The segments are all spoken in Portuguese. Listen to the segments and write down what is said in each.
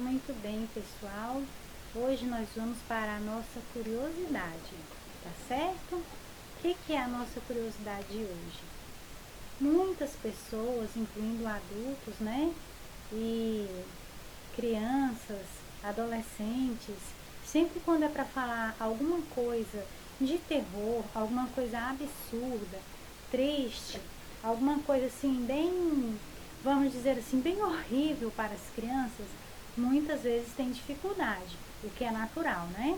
Muito bem, pessoal. Hoje nós vamos para a nossa curiosidade, tá certo? O que é a nossa curiosidade de hoje? Muitas pessoas, incluindo adultos, né? E crianças, adolescentes, sempre quando é para falar alguma coisa de terror, alguma coisa absurda, triste, alguma coisa assim bem, vamos dizer assim, bem horrível para as crianças, muitas vezes tem dificuldade, o que é natural, né?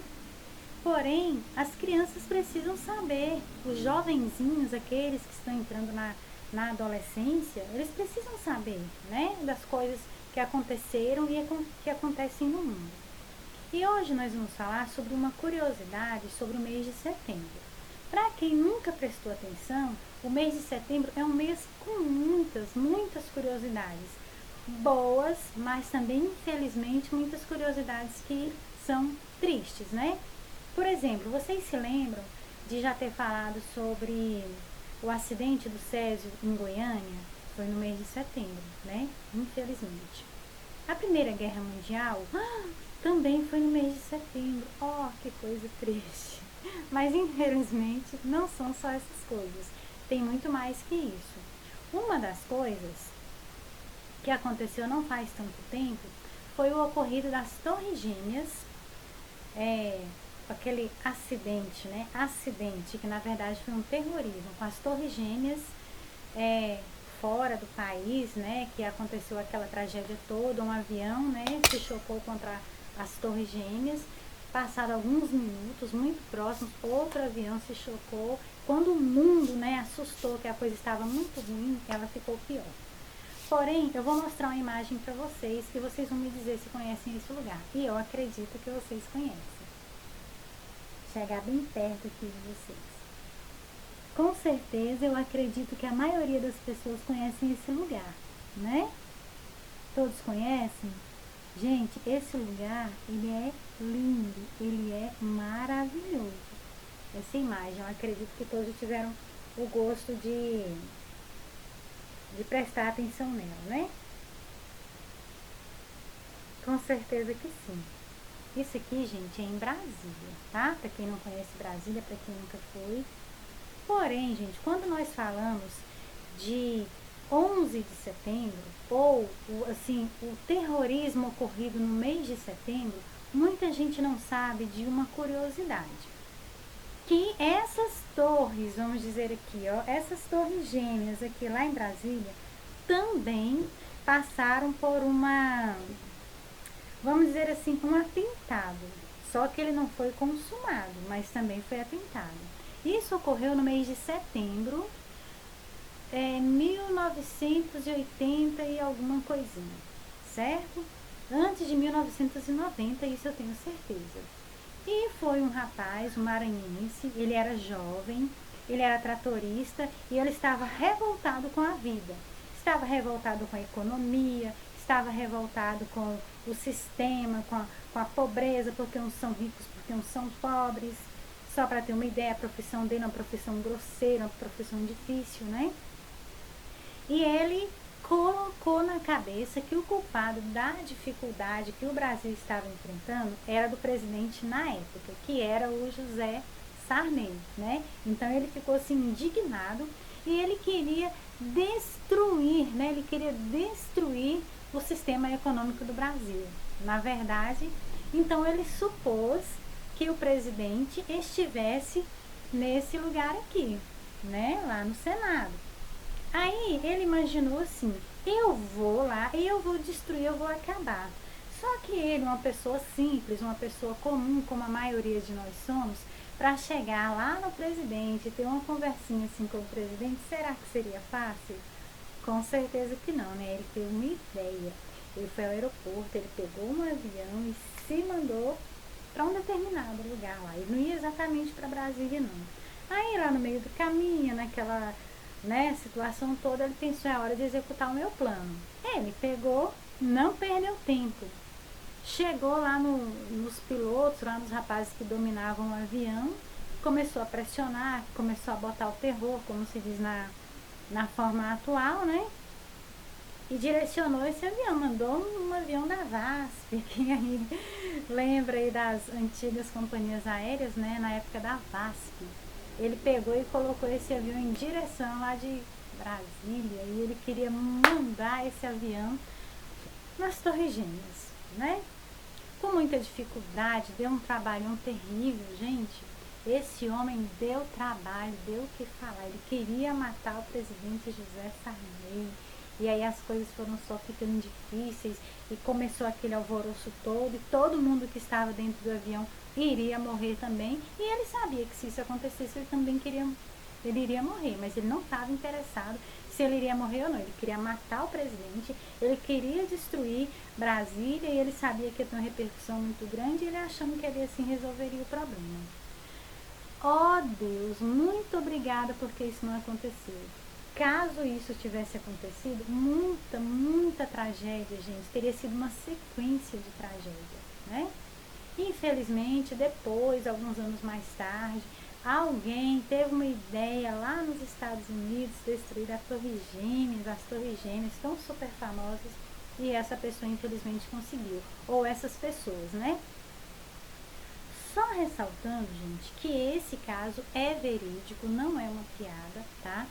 Porém, as crianças precisam saber, os jovenzinhos, aqueles que estão entrando na adolescência, eles precisam saber, né, das coisas que aconteceram e que acontecem no mundo. E hoje nós vamos falar sobre uma curiosidade sobre o mês de setembro. Para quem nunca prestou atenção, o mês de setembro é um mês com muitas curiosidades. Boas, mas também, infelizmente, muitas curiosidades que são tristes, né? Por exemplo, vocês se lembram de já ter falado sobre o acidente do Césio em Goiânia? Foi no mês de setembro, né? Infelizmente. A Primeira Guerra Mundial também foi no mês de setembro. Oh, que coisa triste. Mas infelizmente não são só essas coisas. Tem muito mais que isso. Uma das coisas que aconteceu não faz tanto tempo foi o ocorrido das Torres Gêmeas, aquele acidente, né? Acidente, que na verdade foi um terrorismo, com as Torres Gêmeas fora do país, né? Que aconteceu aquela tragédia toda, um avião, né? Se chocou contra as Torres Gêmeas. Passado alguns minutos, muito próximos, outro avião se chocou. Quando o mundo, né, assustou que a coisa estava muito ruim, ela ficou pior. Porém, eu vou mostrar uma imagem para vocês, que vocês vão me dizer se conhecem esse lugar. E eu acredito que vocês conhecem. Chegar bem perto aqui de vocês. Com certeza, eu acredito que a maioria das pessoas conhecem esse lugar, né? Todos conhecem? Gente, esse lugar, ele é lindo, ele é maravilhoso. Essa imagem, eu acredito que todos tiveram o gosto de prestar atenção nela, né? Com certeza que sim. Isso aqui, gente, é em Brasília, tá? Para quem não conhece Brasília, para quem nunca foi. Porém, gente, quando nós falamos de 11 de setembro, ou assim, o terrorismo ocorrido no mês de setembro, muita gente não sabe de uma curiosidade. Que essas torres, vamos dizer aqui, ó, essas torres gêmeas aqui lá em Brasília, também passaram por vamos dizer assim, um atentado. Só que ele não foi consumado, mas também foi atentado. Isso ocorreu no mês de setembro, 1980 e alguma coisinha, certo? Antes de 1990, isso eu tenho certeza. E foi um rapaz, um maranhense, ele era jovem, ele era tratorista e ele estava revoltado com a vida. Estava revoltado com a economia, estava revoltado com o sistema, com a pobreza, porque uns são ricos, porque uns são pobres. Só para ter uma ideia, a profissão dele é uma profissão grosseira, uma profissão difícil, né? E ele colocou na cabeça que o culpado da dificuldade que o Brasil estava enfrentando era do presidente na época, que era o José Sarney, né? Então ele ficou assim indignado e ele queria destruir, né? Ele queria destruir o sistema econômico do Brasil. Na verdade, então ele supôs que o presidente estivesse nesse lugar aqui, né? Lá no Senado. Aí ele imaginou assim, eu vou lá, eu vou destruir, eu vou acabar. Só que ele, uma pessoa simples, uma pessoa comum, como a maioria de nós somos, para chegar lá no presidente, ter uma conversinha assim com o presidente, será que seria fácil? Com certeza que não, né? Ele teve uma ideia. Ele foi ao aeroporto, ele pegou um avião e se mandou para um determinado lugar lá. Ele não ia exatamente para Brasília, não. Aí lá no meio do caminho, naquela situação toda, ele pensou, é hora de executar o meu plano. Ele pegou, não perdeu tempo. Chegou lá nos pilotos, lá nos rapazes que dominavam o avião, começou a pressionar, começou a botar o terror, como se diz na forma atual, né? e direcionou esse avião, mandou um avião da VASP. Quem aí lembra aí das antigas companhias aéreas, né, na época da VASP, ele pegou e colocou esse avião em direção lá de Brasília, e ele queria mandar esse avião nas Torres Gêmeas, né? Com muita dificuldade, deu um trabalhão terrível, gente. Esse homem deu trabalho, deu o que falar. Ele queria matar o presidente José Sarney. E aí as coisas foram só ficando difíceis e começou aquele alvoroço todo, e todo mundo que estava dentro do avião iria morrer também. E ele sabia que se isso acontecesse, ele também ele iria morrer, mas ele não estava interessado se ele iria morrer ou não. Ele queria matar o presidente, ele queria destruir Brasília, e ele sabia que ia ter uma repercussão muito grande, e ele achando que ele assim resolveria o problema. Oh Deus, muito obrigada porque isso não aconteceu. Caso isso tivesse acontecido, muita tragédia, gente, teria sido uma sequência de tragédia, né? Infelizmente, depois, alguns anos mais tarde, alguém teve uma ideia lá nos Estados Unidos de destruir a Torre Gêmeas, as Torres Gêmeas tão super famosas, e essa pessoa infelizmente conseguiu, ou essas pessoas, né? Só ressaltando, gente, que esse caso é verídico, não é uma piada, tá?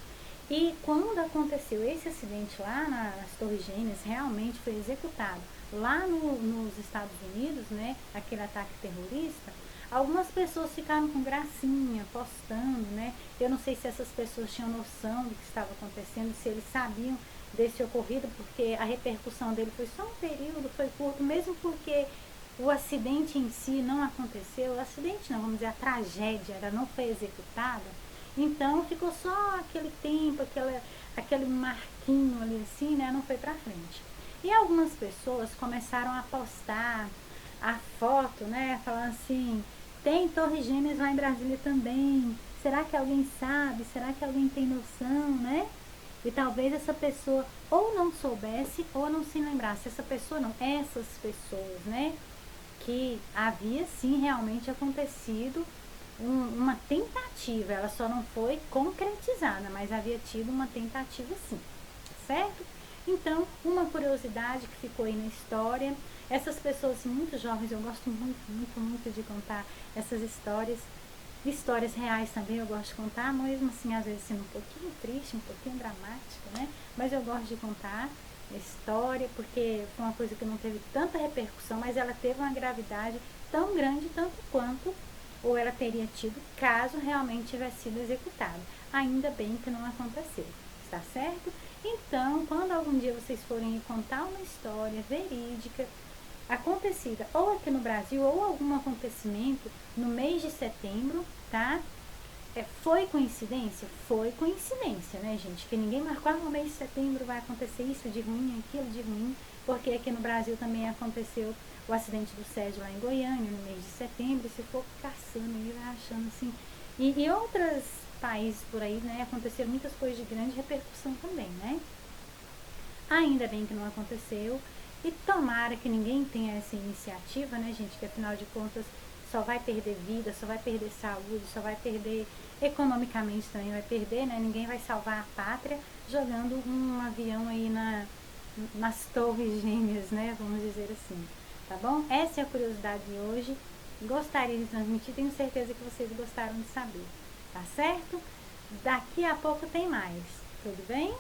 E quando aconteceu esse acidente lá nas Torres Gêmeas, realmente foi executado lá nos Estados Unidos, né? Aquele ataque terrorista. Algumas pessoas ficaram com gracinha, postando, né? Eu não sei se essas pessoas tinham noção do que estava acontecendo, se eles sabiam desse ocorrido, porque a repercussão dele foi só um período, foi curto, mesmo porque o acidente em si não aconteceu, o acidente não, vamos dizer, a tragédia, ela não foi executada, então ficou só aquele tempo, aquele marquinho ali assim, né, não foi pra frente. E algumas pessoas começaram a postar a foto, né, falando assim, tem Torres Gêmeas lá em Brasília também, será que alguém sabe, será que alguém tem noção, né? E talvez essa pessoa ou não soubesse ou não se lembrasse, essa pessoa não, essas pessoas, né, que havia sim realmente acontecido uma tentativa, ela só não foi concretizada, mas havia tido uma tentativa sim, certo? Então, uma curiosidade que ficou aí na história, essas pessoas muito jovens, eu gosto muito de contar essas histórias reais também eu gosto de contar, mesmo assim, às vezes sendo um pouquinho triste, um pouquinho dramática, né? Mas eu gosto de contar a história, porque foi uma coisa que não teve tanta repercussão, mas ela teve uma gravidade tão grande, tanto quanto, ou ela teria tido, caso realmente tivesse sido executado. Ainda bem que não aconteceu, está certo? Então, quando algum dia vocês forem contar uma história verídica, acontecida ou aqui no Brasil ou algum acontecimento no mês de setembro, tá? Foi coincidência? Foi coincidência, né, gente? Que ninguém marcou, no mês de setembro vai acontecer isso de ruim, aquilo de ruim, porque aqui no Brasil também aconteceu o acidente do Sérgio lá em Goiânia, no mês de setembro, e se for caçando aí, vai achando assim. E outros países por aí, né, aconteceram muitas coisas de grande repercussão também, né? Ainda bem que não aconteceu, e tomara que ninguém tenha essa iniciativa, né, gente, que afinal de contas só vai perder vida, só vai perder saúde, só vai perder economicamente também, vai perder, né, ninguém vai salvar a pátria jogando um avião aí nas Torres Gêmeas, né, vamos dizer assim, tá bom? Essa é a curiosidade de hoje, gostaria de transmitir, tenho certeza que vocês gostaram de saber, tá certo? Daqui a pouco tem mais, tudo bem?